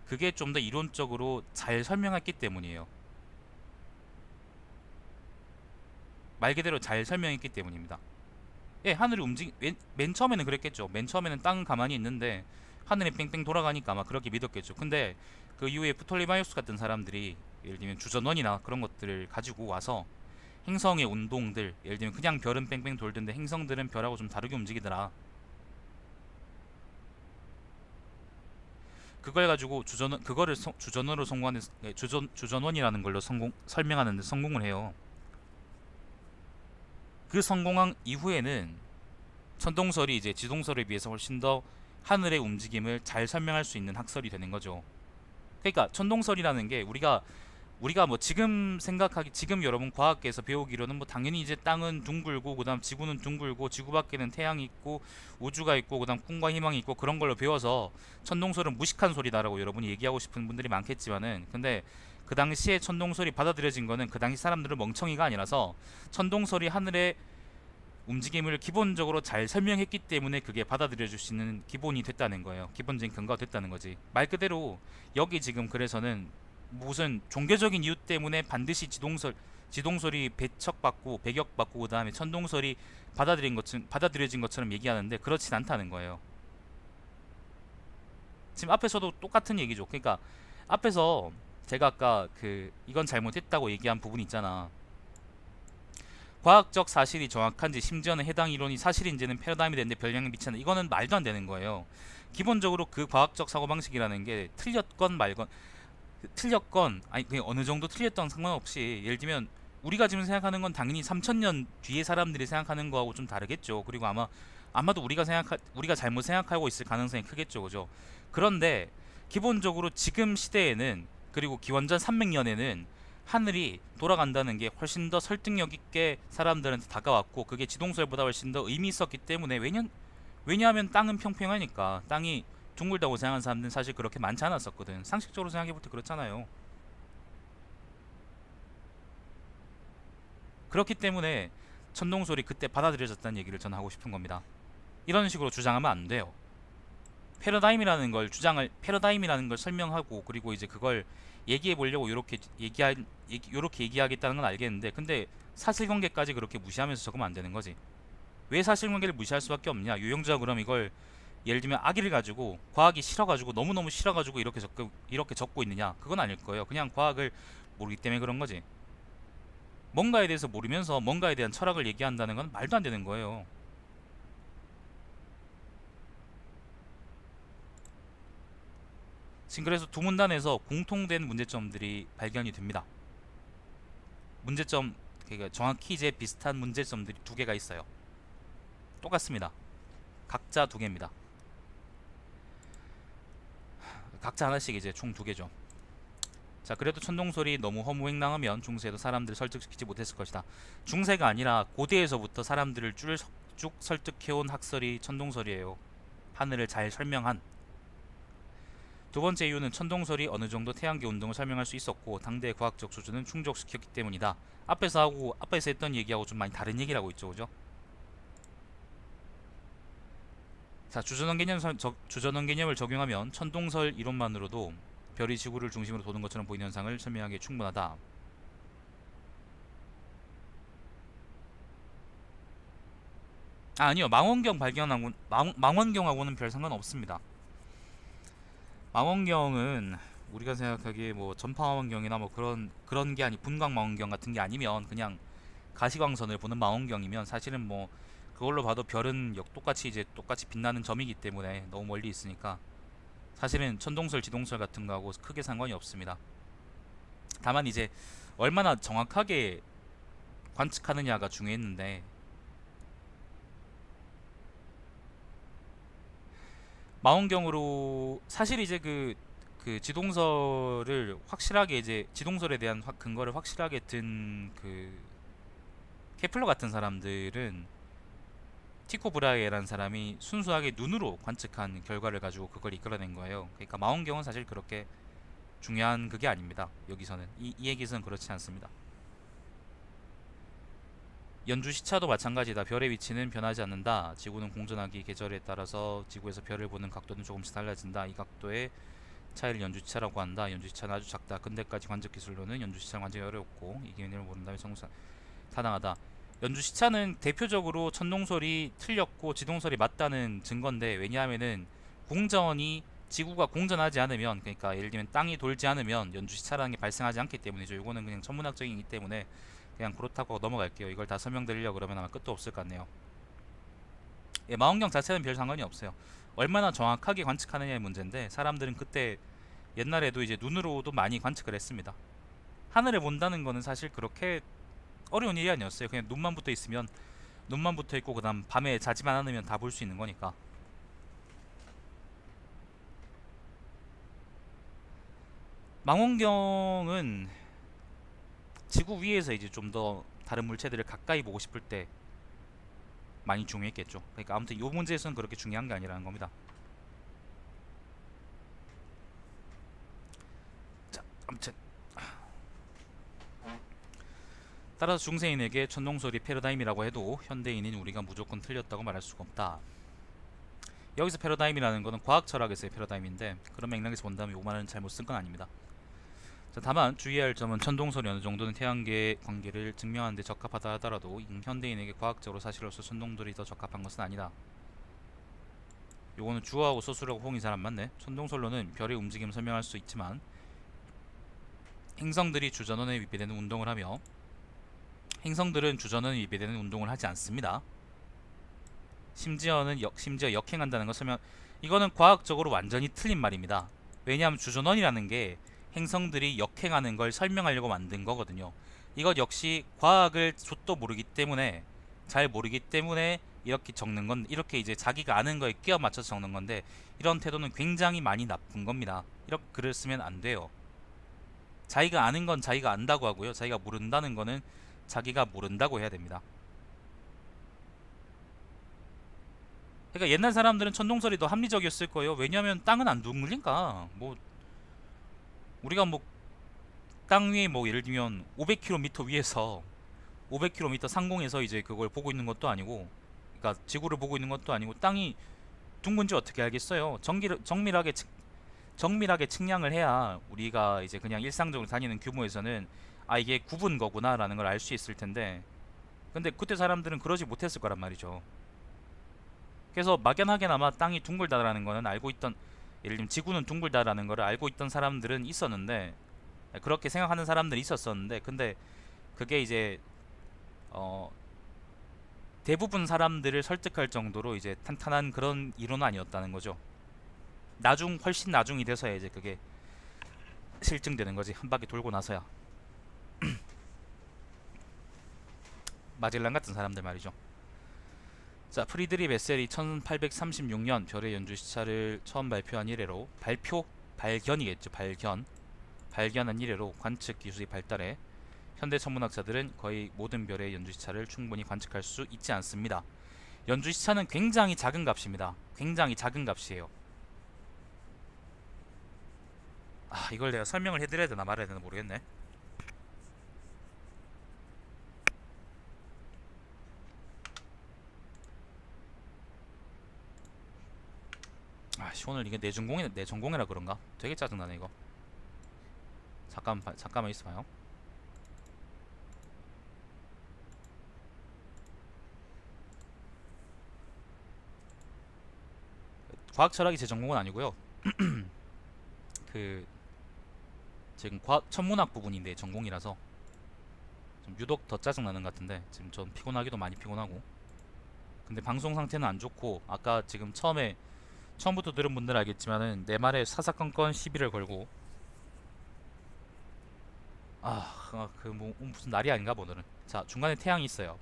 그게 좀 더 이론적으로 잘 설명했기 때문이에요. 말 그대로 잘 설명했기 때문입니다. 예, 하늘이 맨 처음에는 그랬겠죠. 맨 처음에는 땅은 가만히 있는데 하늘이 뺑뺑 돌아가니까 아마 그렇게 믿었겠죠. 근데 그 이후에 프톨리마이오스 같은 사람들이 예를 들면 주전원이나 그런 것들을 가지고 와서 행성의 운동들, 예를 들면 그냥 별은 뺑뺑 돌던데 행성들은 별하고 좀 다르게 움직이더라. 그걸 가지고 주전원으로 성공하는 주전원이라는 걸로 설명하는데 성공을 해요. 그 성공한 이후에는 천동설이 이제 지동설에 비해서 훨씬 더 하늘의 움직임을 잘 설명할 수 있는 학설이 되는 거죠. 그러니까 천동설이라는 게 우리가 뭐 지금 생각하기 지금 여러분 과학계에서 배우기로는 뭐 당연히 이제 땅은 둥글고 그다음 지구는 둥글고 지구 밖에는 태양이 있고 우주가 있고 그다음 꿈과 희망이 있고 그런 걸로 배워서 천동설은 무식한 소리다라고 여러분이 얘기하고 싶은 분들이 많겠지만은 근데 그 당시에 천동설이 받아들여진 거는 그 당시 사람들은 멍청이가 아니라서 천동설이 하늘의 움직임을 기본적으로 잘 설명했기 때문에 그게 받아들여질 수 있는 기본이 됐다는 거예요. 기본적인 근거가 됐다는 거지. 말 그대로 여기 지금 그래서는 무슨 종교적인 이유 때문에 반드시 지동설이 배척받고 배격받고 그 다음에 천동설이 받아들여진 것처럼 얘기하는데 그렇진 않다는 거예요. 지금 앞에서도 똑같은 얘기죠. 그러니까 앞에서 제가 아까 이건 잘못했다고 얘기한 부분 있잖아. 과학적 사실이 정확한지 심지어는 해당 이론이 사실인지는 패러다임이 되는데 별영향을 미치는 이거는 말도 안 되는 거예요. 기본적으로 그 과학적 사고방식이라는 게 틀렸건 아니 그냥 어느 정도 틀렸던 상관없이 예를 들면 우리가 지금 생각하는 건 당연히 3000년 뒤에 사람들이 생각하는 거하고 좀 다르겠죠. 그리고 아마도 우리가 잘못 생각하고 있을 가능성이 크겠죠. 그죠? 그런데 기본적으로 지금 시대에는 그리고 기원전 300년에는 하늘이 돌아간다는 게 훨씬 더 설득력 있게 사람들한테 다가왔고 그게 지동설보다 훨씬 더 의미 있었기 때문에 왜냐하면 땅은 평평하니까 땅이 둥글다고 생각하는 사람들은 사실 그렇게 많지 않았었거든. 상식적으로 생각해볼 때 그렇잖아요. 그렇기 때문에 천동설이 그때 받아들여졌다는 얘기를 저는 하고 싶은 겁니다. 이런 식으로 주장하면 안 돼요. 패러다임이라는 걸 설명하고 그리고 이제 그걸 얘기해 보려고 요렇게 얘기하겠다는 건 알겠는데 근데 사실관계까지 그렇게 무시하면서 적으면 안 되는 거지. 왜 사실관계를 무시할 수밖에 없냐? 유영주가 그럼 이걸 예를 들면 아기를 가지고 과학이 싫어가지고 너무너무 싫어가지고 이렇게 적고 있느냐? 그건 아닐 거예요. 그냥 과학을 모르기 때문에 그런 거지. 뭔가에 대해서 모르면서 뭔가에 대한 철학을 얘기한다는 건 말도 안 되는 거예요. 지금 그래서 두 문단에서 공통된 문제점들이 발견이 됩니다. 그러니까 정확히 이제 비슷한 문제점들이 두 개가 있어요. 똑같습니다. 각자 두 개입니다. 각자 하나씩 이제 총 두 개죠. 자, 그래도 천동설이 너무 허무맹랑하면 중세에도 사람들을 설득시키지 못했을 것이다. 중세가 아니라 고대에서부터 사람들을 쭉 설득해온 학설이 천동설이에요. 하늘을 잘 설명한. 두 번째 이유는 천동설이 어느 정도 태양계 운동을 설명할 수 있었고 당대의 과학적 수준은 충족시켰기 때문이다. 앞에서 했던 얘기하고 좀 많이 다른 얘기를 하고 있죠, 그죠? 자, 주전원 개념을 적용하면 천동설 이론만으로도 별이 지구를 중심으로 도는 것처럼 보이는 현상을 설명하기에 충분하다. 아니요, 망원경하고는 별 상관 없습니다. 망원경은 우리가 생각하기에 뭐 전파망원경이나 뭐 그런 게 아니 분광망원경 같은 게 아니면 그냥 가시광선을 보는 망원경이면 사실은 뭐 그걸로 봐도 별은 똑같이 빛나는 점이기 때문에 너무 멀리 있으니까 사실은 천동설, 지동설 같은 거하고 크게 상관이 없습니다. 다만 이제 얼마나 정확하게 관측하느냐가 중요했는데 망원경으로 사실 이제 지동설을 확실하게 이제 지동설에 대한 근거를 확실하게 든 케플러 같은 사람들은 티코 브라헤라는 사람이 순수하게 눈으로 관측한 결과를 가지고 그걸 이끌어낸 거예요. 그러니까 망원경은 사실 그렇게 중요한 그게 아닙니다. 여기서는 이 얘기에서는 그렇지 않습니다. 연주 시차도 마찬가지다. 별의 위치는 변하지 않는다. 지구는 공전하기 계절에 따라서 지구에서 별을 보는 각도는 조금씩 달라진다. 이 각도의 차이를 연주 시차라고 한다. 연주 시차는 아주 작다. 근대까지 관측 기술로는 연주 시차를 관측이 어렵고 이 개념을 모른다면 타당하다. 연주 시차는 대표적으로 천동설이 틀렸고 지동설이 맞다는 증거인데 왜냐하면은 지구가 공전하지 않으면 그러니까 예를 들면 땅이 돌지 않으면 연주 시차라는 게 발생하지 않기 때문이죠. 이거는 그냥 천문학적이기 때문에 그냥 그렇다고 넘어갈게요. 이걸 다 설명드리려고 그러면 아마 끝도 없을 것 같네요. 예, 망원경 자체는 별 상관이 없어요. 얼마나 정확하게 관측하느냐의 문제인데 사람들은 그때 옛날에도 이제 눈으로도 많이 관측을 했습니다. 하늘을 본다는 거는 사실 그렇게 어려운 일이 아니었어요. 그냥 눈만 붙어 있으면 눈만 붙어 있고 그다음 밤에 자지만 않으면 다 볼 수 있는 거니까. 망원경은 지구 위에서 이제 좀 더 다른 물체들을 가까이 보고 싶을 때 많이 중요했겠죠. 그러니까 아무튼 이 문제에서는 그렇게 중요한 게 아니라는 겁니다. 자, 아무튼 따라서 중세인에게 천동설이 패러다임이라고 해도 현대인인 우리가 무조건 틀렸다고 말할 수가 없다. 여기서 패러다임이라는 것은 과학 철학에서의 패러다임인데 그런 맥락에서 본다면 이 말은 잘못 쓴 건 아닙니다. 자, 다만 주의해야 할 점은 천동설이 어느 정도는 태양계의 관계를 증명하는 데 적합하다 하더라도 현대인에게 과학적으로 사실로서 천동설이 더 적합한 것은 아니다. 요거는 주어하고 소수라고 호응이 잘 안 맞네. 천동설로는 별의 움직임을 설명할 수 있지만 행성들이 주전원에 위배되는 운동을 하며 행성들은 주전원에 위배되는 운동을 하지 않습니다. 심지어 역행한다는 것 설명, 이거는 과학적으로 완전히 틀린 말입니다. 왜냐하면 주전원이라는 게 행성들이 역행하는 걸 설명하려고 만든 거거든요. 이것 역시 과학을 좆도 모르기 때문에, 잘 모르기 때문에 이렇게 적는 건, 이렇게 이제 자기가 아는 거에 끼워 맞춰서 적는 건데, 이런 태도는 굉장히 많이 나쁜 겁니다. 이렇게 글을 쓰면 안 돼요. 자기가 아는 건 자기가 안다고 하고요, 자기가 모른다는 거는 자기가 모른다고 해야 됩니다. 그러니까 옛날 사람들은 천동설이 더 합리적이었을 거예요. 왜냐하면 땅은 안 둥글니까. 뭐 우리가 뭐 땅 위에 뭐 예를 들면 500km 위에서 500km 상공에서 이제 그걸 보고 있는 것도 아니고, 그러니까 지구를 보고 있는 것도 아니고 땅이 둥근지 어떻게 알겠어요? 정밀하게 측량을 해야 우리가 이제 그냥 일상적으로 다니는 규모에서는 아, 이게 굽은 거구나라는 걸 알 수 있을 텐데, 근데 그때 사람들은 그러지 못했을 거란 말이죠. 그래서 막연하게나마 땅이 둥글다라는 거는 알고 있던, 예를 들면 지구는 둥글다라는 거를 알고 있던 사람들은 있었는데, 그렇게 생각하는 사람들이 있었었는데, 근데 그게 이제 대부분 사람들을 설득할 정도로 이제 탄탄한 그런 이론은 아니었다는 거죠. 훨씬 나중이 돼서야 이제 그게 실증되는 거지. 한 바퀴 돌고 나서야. 마젤란 같은 사람들 말이죠. 자, 프리드리 베셀이 1836년 별의 연주 시차를 처음 발표한 이래로, 발견이겠죠. 발견한 이래로 관측 기술이 발달해 현대 천문학자들은 거의 모든 별의 연주 시차를 충분히 관측할 수 있지 않습니다. 연주 시차는 굉장히 작은 값입니다. 굉장히 작은 값이에요. 아, 이걸 내가 설명을 해드려야 되나 말아야 되나 모르겠네. 아씨, 오늘 이게 내 전공이라 그런가? 되게 짜증나네 이거. 잠깐만 있어봐요. 과학 철학이 제 전공은 아니고요. 그 지금 천문학 부분인데 전공이라서 좀 유독 더 짜증나는 것 같은데, 지금 전 피곤하기도 많이 피곤하고, 근데 방송 상태는 안 좋고, 아까 지금 처음부터 들은 분들 알겠지만은 내 말에 사사건건 시비를 걸고, 그 뭐 무슨 날이 아닌가 오늘은. 자, 중간에 태양이 있어요.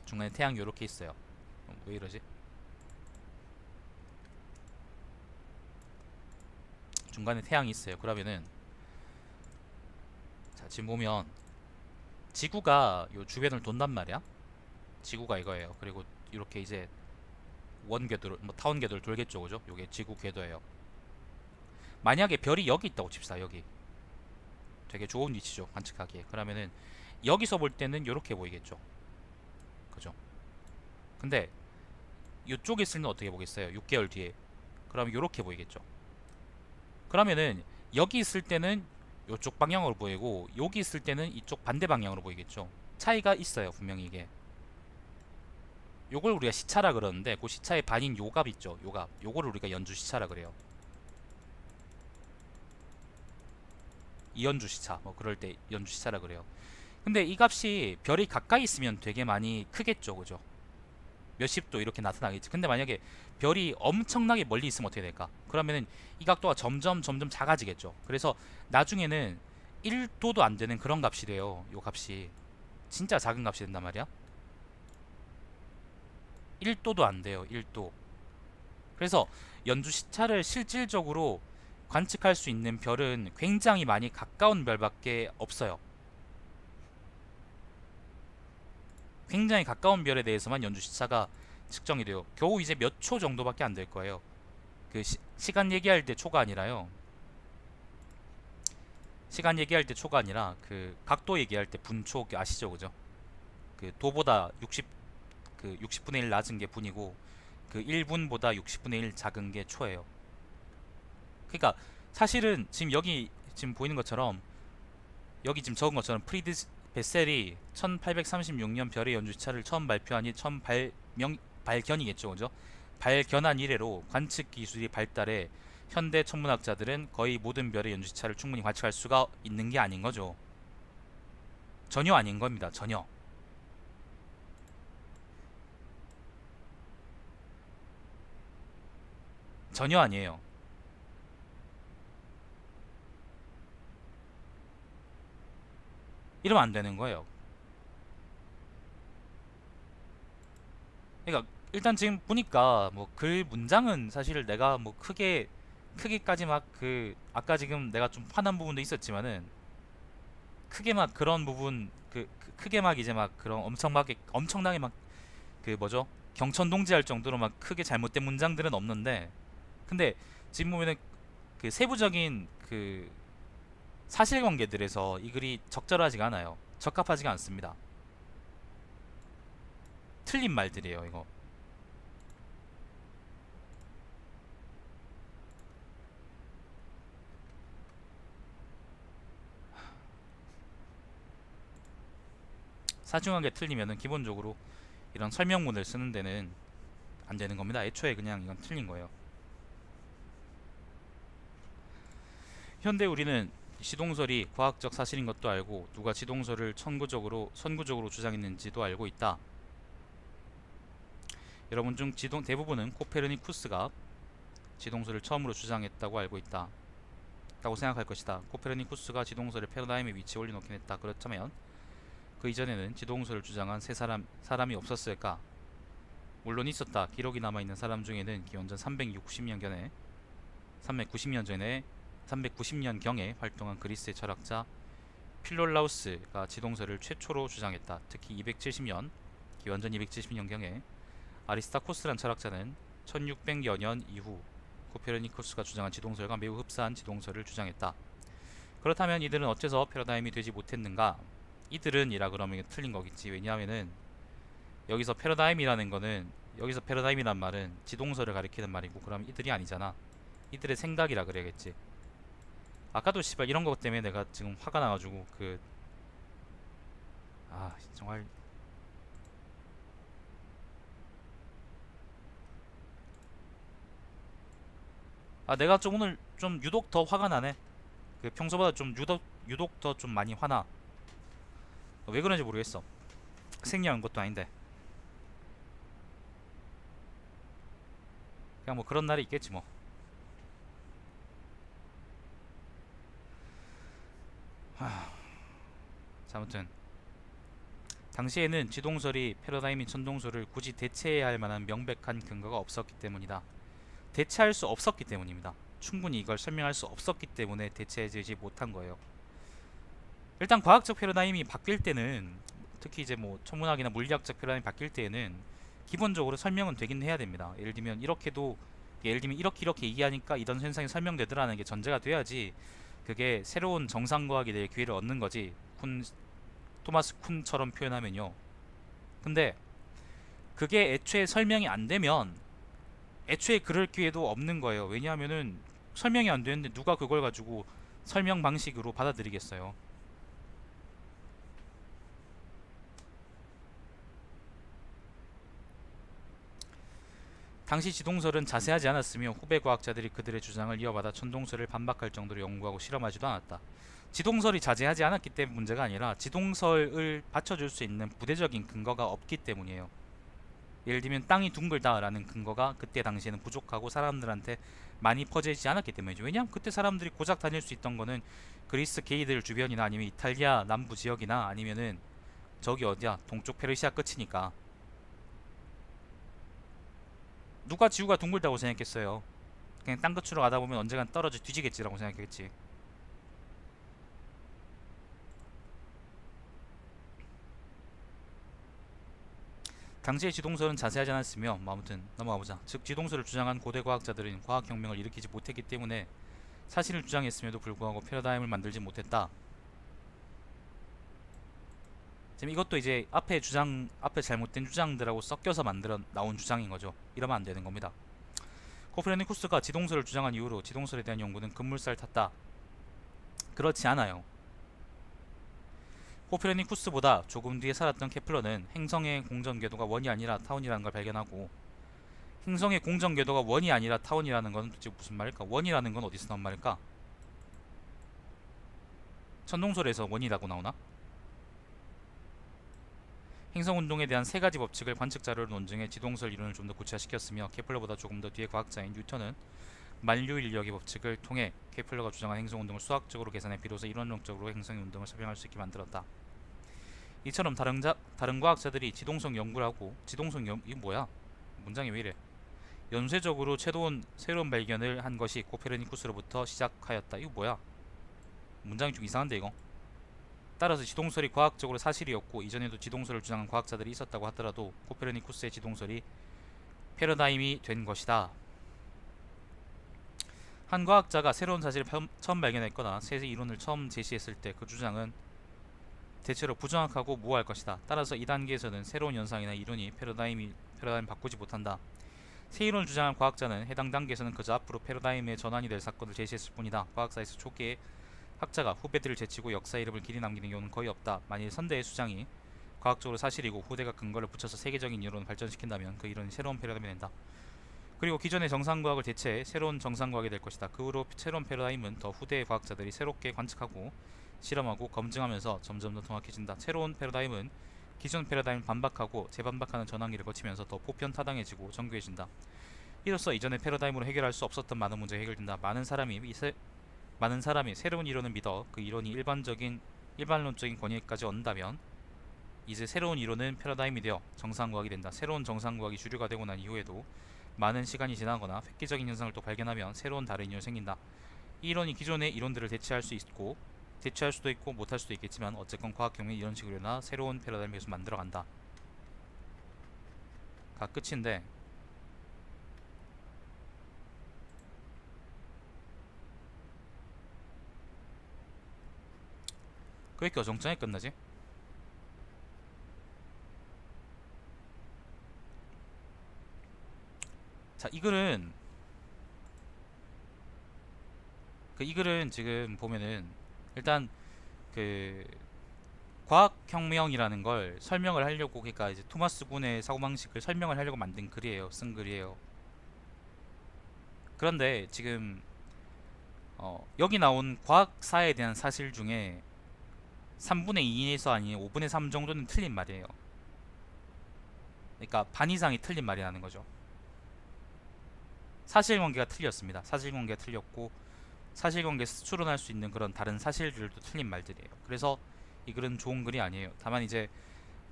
중간에 태양이 요렇게 있어요. 왜 이러지? 중간에 태양이 있어요. 그러면은 자, 지금 보면 지구가 요 주변을 돈단 말이야. 지구가 이거예요. 그리고 이렇게 이제 원궤도를, 뭐 타원 궤도를 돌겠죠, 그죠? 요게 지구 궤도예요. 만약에 별이 여기 있다고 칩시다. 여기 되게 좋은 위치죠, 관측하기에. 그러면은 여기서 볼 때는 이렇게 보이겠죠, 그죠? 근데 이쪽에 있을 때는 어떻게 보겠어요? 6개월 뒤에. 그러면 이렇게 보이겠죠. 그러면은 여기 있을 때는 이쪽 방향으로 보이고, 여기 있을 때는 이쪽 반대 방향으로 보이겠죠. 차이가 있어요, 분명히. 이게 요걸 우리가 시차라 그러는데, 그 시차의 반인 요값 있죠, 요값. 요거를 우리가 연주 시차라 그래요. 이연주 시차, 뭐 그럴 때 연주 시차라 그래요. 근데 이 값이 별이 가까이 있으면 되게 많이 크겠죠, 그죠? 몇십 도 이렇게 나타나겠지. 근데 만약에 별이 엄청나게 멀리 있으면 어떻게 될까? 그러면은 이 각도가 점점 작아지겠죠. 그래서 나중에는 1도도 안 되는 그런 값이 돼요, 요 값이. 진짜 작은 값이 된단 말이야. 1도도 안 돼요. 1도. 그래서 연주 시차를 실질적으로 관측할 수 있는 별은 굉장히 많이 가까운 별밖에 없어요. 굉장히 가까운 별에 대해서만 연주 시차가 측정이 돼요. 겨우 이제 몇 초 정도밖에 안 될 거예요. 그 시간 얘기할 때 초가 아니라요. 시간 얘기할 때 초가 아니라 그 각도 얘기할 때 분초 아시죠, 그죠? 그 도보다 60분의 1 낮은 게 분이고 그 1분보다 60분의 1 작은 게 초예요. 그러니까 사실은 지금 여기 지금 보이는 것처럼 여기 지금 적은 것처럼 프리드 베셀이 1836년 별의 연주 시차를 처음 발표하니 처음 발견이겠죠, 그죠? 발견한 이래로 관측 기술이 발달해 현대 천문학자들은 거의 모든 별의 연주 시차를 충분히 관측할 수가 있는 게 아닌 거죠. 전혀 아닌 겁니다. 전혀. 전혀 아니에요. 이러면 안 되는 거예요. 그러니까 일단 지금 보니까 뭐 글 문장은 사실 내가 뭐 크게까지 막 그 아까 지금 내가 좀 화난 부분도 있었지만은 크게 막 그런 부분 크게 막 이제 막 그런 엄청나게 막 그 뭐죠? 경천동지할 정도로 막 크게 잘못된 문장들은 없는데 근데 지금 보면은 그 세부적인 그 사실관계들에서 이 글이 적절하지가 않아요. 적합하지가 않습니다. 틀린 말들이에요, 이거. 사중하게 틀리면은 기본적으로 이런 설명문을 쓰는 데는 안 되는 겁니다. 애초에 그냥 이건 틀린 거예요. 현대 우리는 지동설이 과학적 사실인 것도 알고 누가 지동설을 선구적으로 주장했는지도 알고 있다. 여러분 중 대부분은 코페르니쿠스가 지동설을 처음으로 주장했다고 알고 있다. 라고 생각할 것이다. 코페르니쿠스가 지동설을 패러다임의 위치에 올려놓긴 했다. 그렇다면 그 이전에는 지동설을 주장한 사람이 없었을까? 물론 있었다. 기록이 남아있는 사람 중에는 기원전 390년 경에 활동한 그리스의 철학자 필롤라우스가 지동설을 최초로 주장했다. 특히 기원전 270년경에 아리스타코스란 철학자는 1600여 년 이후 코페르니쿠스가 주장한 지동설과 매우 흡사한 지동설을 주장했다. 그렇다면 이들은 어째서 패러다임이 되지 못했는가? 이들은이라 그러면 틀린 거겠지. 왜냐하면은 여기서 패러다임이란 말은 지동설을 가리키는 말이고 그럼 이들이 아니잖아. 이들의 생각이라 그래야겠지. 아까도 씨발 이런 것 때문에 내가 지금 화가 나가지고 정말 내가 좀 오늘 좀 유독 더 화가 나네. 그 평소보다 좀 유독 더 좀 많이 화나. 왜 그런지 모르겠어. 생리한 것도 아닌데 그냥 뭐 그런 날이 있겠지 뭐. 자, 아무튼 당시에는 지동설이 패러다임인 천동설을 굳이 대체해야 할 만한 명백한 근거가 없었기 때문이다. 대체할 수 없었기 때문입니다. 충분히 이걸 설명할 수 없었기 때문에 대체되지 못한 거예요. 일단 과학적 패러다임이 바뀔 때는 특히 이제 뭐 천문학이나 물리학적 패러다임이 바뀔 때에는 기본적으로 설명은 되긴 해야 됩니다. 예를 들면 이렇게 얘기하니까 이런 현상이 설명되더라는 게 전제가 돼야지 그게 새로운 정상과학이 될 기회를 얻는 거지. 토마스 쿤처럼 표현하면요. 근데 그게 애초에 설명이 안 되면 애초에 그럴 기회도 없는 거예요. 왜냐하면은 설명이 안 되는데 누가 그걸 가지고 설명 방식으로 받아들이겠어요. 당시 지동설은 자세하지 않았으며 후배 과학자들이 그들의 주장을 이어받아 천동설을 반박할 정도로 연구하고 실험하지도 않았다. 지동설이 자제하지 않았기 때문에 문제가 아니라 지동설을 받쳐줄 수 있는 부대적인 근거가 없기 때문이에요. 예를 들면 땅이 둥글다라는 근거가 그때 당시에는 부족하고 사람들한테 많이 퍼지지 않았기 때문이죠. 왜냐하면 그때 사람들이 고작 다닐 수 있던 거는 그리스 게이들 주변이나 아니면 이탈리아 남부 지역이나 아니면은 저기 어디야? 동쪽 페르시아 끝이니까. 누가 지구가 둥글다고 생각했어요? 그냥 땅 끝으로 가다 보면 언젠간 떨어져 뒤지겠지라고 생각했지. 당시의 지동설은 자세하지 않았으며 아무튼 넘어가보자. 즉 지동설을 주장한 고대 과학자들은 과학혁명을 일으키지 못했기 때문에 사실을 주장했음에도 불구하고 패러다임을 만들지 못했다. 지금 이것도 이제 앞에 잘못된 주장들하고 섞여서 만들어 나온 주장인 거죠. 이러면 안 되는 겁니다. 코페르니쿠스가 지동설을 주장한 이후로 지동설에 대한 연구는 급물살 탔다. 그렇지 않아요. 코페르니쿠스보다 조금 뒤에 살았던 케플러는 행성의 공전 궤도가 원이 아니라 타원이라는 걸 발견하고, 행성의 공전 궤도가 원이 아니라 타원이라는 건 도대체 무슨 말일까? 원이라는 건 어디서 나온 말일까? 천동설에서 원이라고 나오나? 행성 운동에 대한 세 가지 법칙을 관측 자료로 논증해 지동설 이론을 좀 더 구체화시켰으며, 케플러보다 조금 더 뒤에 과학자인 뉴턴은 만류 인력의 법칙을 통해 케플러가 주장한 행성 운동을 수학적으로 계산해 비로소 이론적으로 행성의 운동을 설명할 수 있게 만들었다. 이처럼 다른 과학자들이 지동성 연구를 하고 이게 뭐야? 문장이 왜 이래? 연쇄적으로 새로운 발견을 한 것이 코페르니쿠스로부터 시작하였다. 이거 뭐야? 문장이 좀 이상한데 이거? 따라서 지동설이 과학적으로 사실이었고 이전에도 지동설을 주장한 과학자들이 있었다고 하더라도 코페르니쿠스의 지동설이 패러다임이 된 것이다. 한 과학자가 새로운 사실을 처음 발견했거나 새 이론을 처음 제시했을 때 그 주장은 대체로 부정확하고 모호할 것이다. 따라서 이 단계에서는 새로운 현상이나 이론이 패러다임 바꾸지 못한다. 새 이론을 주장한 과학자는 해당 단계에서는 그저 앞으로 패러다임의 전환이 될 사건을 제시했을 뿐이다. 과학사에서 초기에 학자가 후배들을 제치고 역사 이름을 길이 남기는 경우는 거의 없다. 만일 선대의 주장이 과학적으로 사실이고 후대가 근거를 붙여서 세계적인 이론을 발전시킨다면 그 이론이 새로운 패러다임이 된다. 그리고 기존의 정상과학을 대체해 새로운 정상과학이 될 것이다. 그 후로 새로운 패러다임은 더 후대의 과학자들이 새롭게 관측하고 실험하고 검증하면서 점점 더 정확해진다. 새로운 패러다임은 기존 패러다임을 반박하고 재반박하는 전환기를 거치면서 더 보편타당해지고 정교해진다. 이로써 이전의 패러다임으로 해결할 수 없었던 많은 문제가 해결된다. 많은 사람이 새로운 이론을 믿어 그 이론이 일반론적인 권위까지 얻는다면 이제 새로운 이론은 패러다임이 되어 정상과학이 된다. 새로운 정상과학이 주류가 되고 난 이후에도 많은 시간이 지나거나 획기적인 현상을 또 발견하면 새로운 다른 이론이 생긴다. 이 이론이 기존의 이론들을 대체할 수도 있고 못할 수도 있겠지만 어쨌건 과학혁명이 이런 식으로나 새로운 패러다임을 계속 만들어간다. 가 끝인데, 왜 이렇게 어정쩡하게 끝나지? 자, 이 글은 지금 보면은 일단 그 과학혁명이라는 걸 설명을 하려고, 그러니까 이제 토마스 군의 사고방식을 설명을 하려고 쓴 글이에요. 그런데 지금 여기 나온 과학사에 대한 사실 중에 3분의 2에서 아닌 5분의 3 정도는 틀린 말이에요. 그러니까 반 이상이 틀린 말이라는 거죠. 사실관계가 틀렸습니다. 사실관계가 틀렸고 사실관계에서 추론할 수 있는 그런 다른 사실들도 틀린 말들이에요. 그래서 이 글은 좋은 글이 아니에요. 다만 이제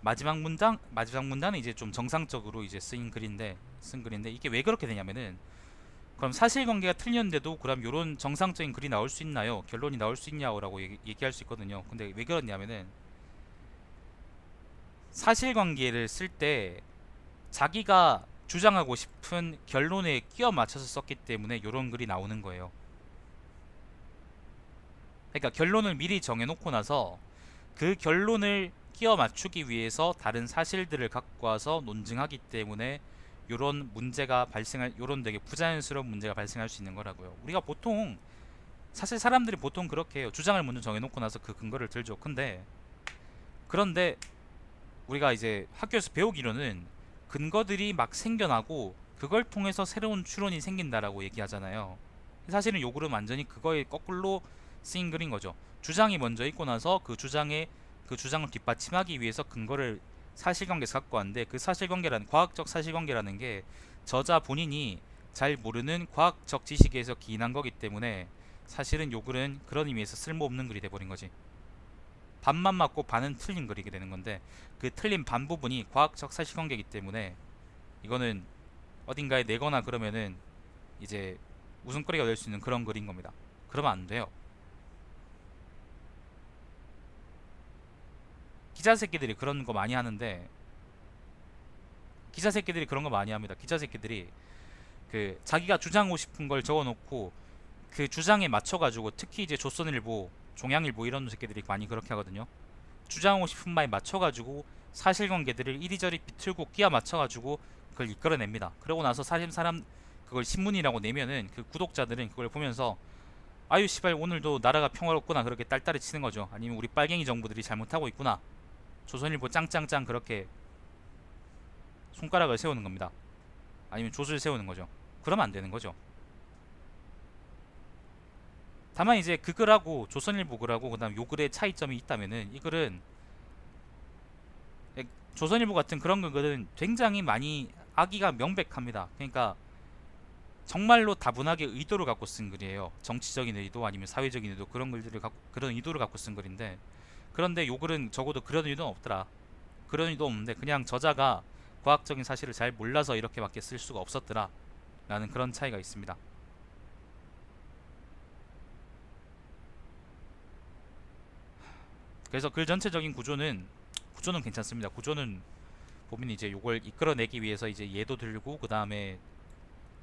마지막 문단은 이제 좀 정상적으로 이제 쓴 글인데 이게 왜 그렇게 되냐면은, 그럼 사실관계가 틀렸는데도 그럼 요런 정상적인 글이 나올 수 있나요? 결론이 나올 수 있냐고 얘기할 수 있거든요. 근데 왜 그러냐면은 사실관계를 쓸 때 자기가 주장하고 싶은 결론에 끼워 맞춰서 썼기 때문에 요런 글이 나오는 거예요. 그러니까 결론을 미리 정해놓고 나서 그 결론을 끼워 맞추기 위해서 다른 사실들을 갖고 와서 논증하기 때문에 요런 되게 부자연스러운 문제가 발생할 수 있는 거라고요. 우리가 보통 사실 사람들이 보통 그렇게 해요. 주장을 먼저 정해놓고 나서 그 근거를 들죠. 그런데 우리가 이제 학교에서 배우기로는 근거들이 막 생겨나고 그걸 통해서 새로운 추론이 생긴다라고 얘기하잖아요. 사실은 요 글은 완전히 그거에 거꾸로 쓰인 글인 거죠. 주장이 먼저 있고 나서 그 주장을 뒷받침하기 위해서 근거를 사실관계에서 갖고 왔는데, 그 과학적 사실관계라는 게 저자 본인이 잘 모르는 과학적 지식에서 기인한 거기 때문에 사실은 요 글은 그런 의미에서 쓸모없는 글이 돼버린 거지. 반만 맞고 반은 틀린 그리게 되는 건데, 그 틀린 반 부분이 과학적 사실관계이기 때문에 이거는 어딘가에 내거나 그러면은 이제 웃음거리가 될 수 있는 그런 글인 겁니다. 그러면 안 돼요. 기자 새끼들이 그런 거 많이 하는데, 기자 새끼들이 그런 거 많이 합니다. 기자 새끼들이 그 자기가 주장하고 싶은 걸 적어놓고 그 주장에 맞춰가지고, 특히 이제 조선일보, 종양일보 이런 새끼들이 많이 그렇게 하거든요. 주장하고 싶은 말에 맞춰가지고 사실관계들을 이리저리 비틀고 끼워 맞춰가지고 그걸 이끌어냅니다. 그러고 나서 사람 그걸 신문이라고 내면은 그 구독자들은 그걸 보면서 아유 씨발 오늘도 나라가 평화롭구나 그렇게 딸딸이 치는 거죠. 아니면 우리 빨갱이 정부들이 잘못하고 있구나, 조선일보 짱짱짱 그렇게 손가락을 세우는 겁니다. 아니면 조를 세우는 거죠. 그러면 안 되는 거죠. 다만 이제 그 글하고 조선일보 글하고 그다음 요 글의 차이점이 있다면은, 이 글은 조선일보 같은 그런 글은 굉장히 많이 악의가 명백합니다. 그러니까 정말로 다분하게 의도를 갖고 쓴 글이에요. 정치적인 의도 아니면 사회적인 의도, 그런 글들을 갖고, 그런 의도를 갖고 쓴 글인데, 그런데 요 글은 적어도 그런 의도는 없더라. 그런 의도 없는데 그냥 저자가 과학적인 사실을 잘 몰라서 이렇게밖에 쓸 수가 없었더라 라는 그런 차이가 있습니다. 그래서 글 전체적인 구조는 괜찮습니다. 구조는 보면 이제 요걸 이끌어내기 위해서 이제 얘도 들고, 그 다음에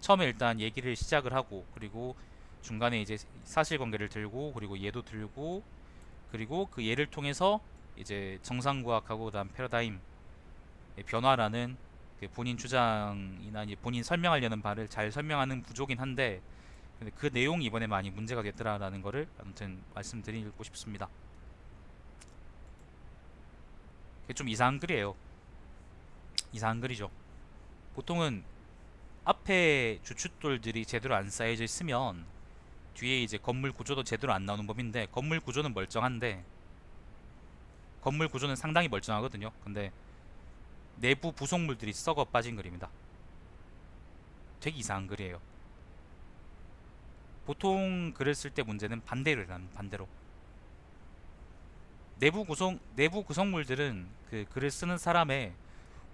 처음에 일단 얘기를 시작을 하고, 그리고 중간에 이제 사실관계를 들고, 그리고 얘도 들고, 그리고 그 얘를 통해서 이제 정상과학하고 그다음 패러다임의 변화라는 그 본인 주장이나 이제 본인 설명하려는 바를 잘 설명하는 구조긴 한데, 근데 그 내용이 이번에 많이 문제가 됐더라라는 거를 아무튼 말씀드리고 싶습니다. 그게 좀 이상한 글이에요. 이상한 글이죠. 보통은 앞에 주춧돌들이 제대로 안 쌓여져 있으면 뒤에 이제 건물 구조도 제대로 안 나오는 법인데, 건물 구조는 멀쩡한데, 건물 구조는 상당히 멀쩡하거든요. 근데 내부 부속물들이 썩어 빠진 글입니다. 되게 이상한 글이에요. 보통 글을 쓸 때 문제는 반대로 일어나는, 반대로 내부 구성물들은 그 글을 쓰는 사람의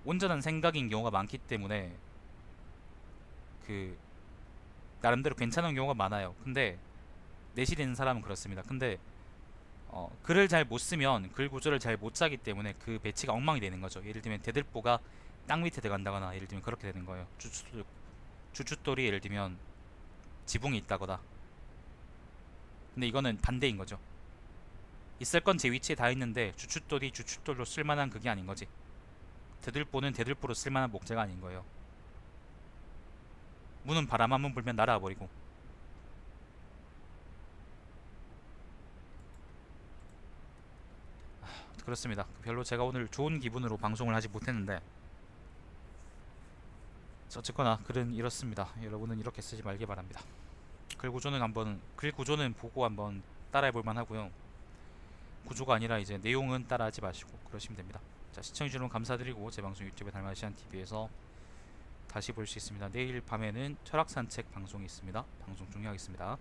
온전한 생각인 경우가 많기 때문에 그 나름대로 괜찮은 경우가 많아요. 근데 내실 있는 사람은 그렇습니다. 근데 글을 잘 못 쓰면 글 구조를 잘 못 짜기 때문에 그 배치가 엉망이 되는 거죠. 예를 들면 대들보가 땅 밑에 들어간다거나, 예를 들면 그렇게 되는 거예요. 주춧돌이 예를 들면 지붕이 있다거나. 근데 이거는 반대인 거죠. 있을 건 제 위치에 다 있는데 주춧돌이 주춧돌로 쓸만한 그게 아닌 거지. 대들보는 대들보로 쓸만한 목재가 아닌 거예요. 문은 바람 한 번 불면 날아와 버리고. 그렇습니다. 별로 제가 오늘 좋은 기분으로 방송을 하지 못했는데, 어쨌거나 글은 이렇습니다. 여러분은 이렇게 쓰지 말기 바랍니다. 글 구조는 보고 한번 따라해 볼 만하고요. 구조가 아니라 이제 내용은 따라하지 마시고 그러시면 됩니다. 자, 시청해주셔서 감사드리고, 제 방송 유튜브 달마시안TV에서 다시 볼 수 있습니다. 내일 밤에는 철학산책 방송이 있습니다. 방송 종료하겠습니다.